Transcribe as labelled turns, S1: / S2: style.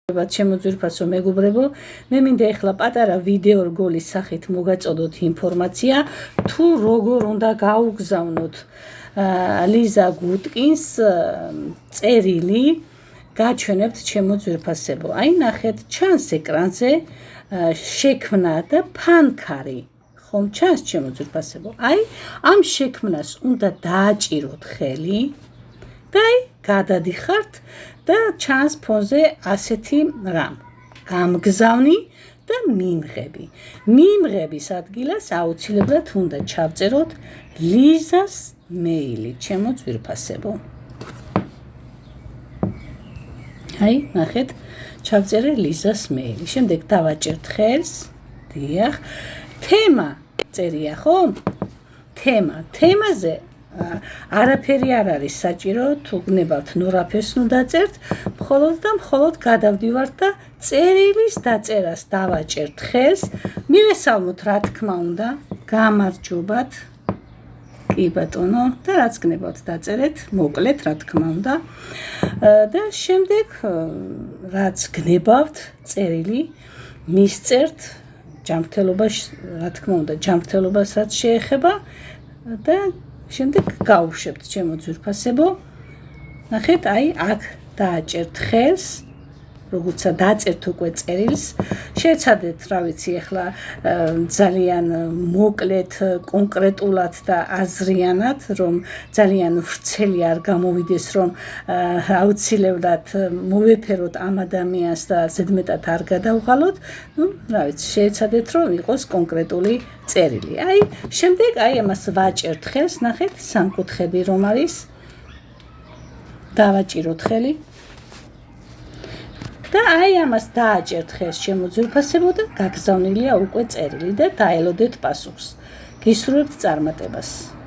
S1: ჩემო ძვირფასო მეგობრებო, მე მინდა ეხლა პატარა ვიდეო რგოლის სახით მოგაწოდოთ ინფორმაცია, თუ როგორ უნდა გაუგზავნოთ ლიზა გუტკინს წერილი, გაჩვენებთ ჩემო ძვირფასებო. აი ნახეთ, ჩანს ეკრანზე შექმნა და ფანქარი. ხომ ჩანს ჩემო ძვირფასებო? აი ამ შექმნას უნდა დააჭიროთ ხელი და აი გადადიხართ და ჩანს ფონზე ასეთი რამ. გამგზავნი და მიმღები. მიმღების ადგილას აუცილებლად უნდა ჩავწეროთ ლიზას მეილი, ჩემო ძვირფასებო. აი, ნახეთ, ჩავწერე ლიზას მეილი. შემდეგ დავაჭერთ ხელს. დიახ. თემა წერია, ხო? თემაზე არაფერი არ არის საჭირო, თუ გნებავთ ნორაფერს ნუ დაწერთ, მხოლოდ და მხოლოდ გადავდივართ და წერილის დაწერას დავაჭერთ ხელს, მივესალმოთ რა თქმა უნდა, გამარჯობათ, კი ბატონო, და რაც გნებავთ დაწერეთ, მოკლედ რა თქმა უნდა, და შემდეგ რაც გნებავთ წერილი მისწერთ ჯანმრთელობაში, რა თქმა უნდა, ჯანმრთელობასაც შეეხება და შემდეგ გავუშვებთ ჩემო ძვირფასებო. ნახეთ, აი აქ დააჭერთ ხელს, როგორცა დაწერთ უკვე წერილს, შეეცადეთ, რა ვიცი, ახლა ძალიან მოკლედ, კონკრეტულად და აზრიანად, რომ ძალიან ვრცელი არ გამოვიდეს, რომ აუცილებლად მოვეფეროთ ამ ადამიანს და ზედმეტად არ გადავღალოთ. ნუ, რა ვიცი, შეეცადეთ, რომ იყოს კონკრეტული წერილი. აი, შემდეგ აი ამას ვაჭერთ ხელს, ნახეთ, სამკუთხედი რომ არის. დავაჭიროთ ხელი. და აი ამას დააჭერთ ხელს ჩემო ძვირფასებო და გაგზავნილია უკვე წერილი და დაელოდეთ პასუხს. გისურვებთ წარმატებას.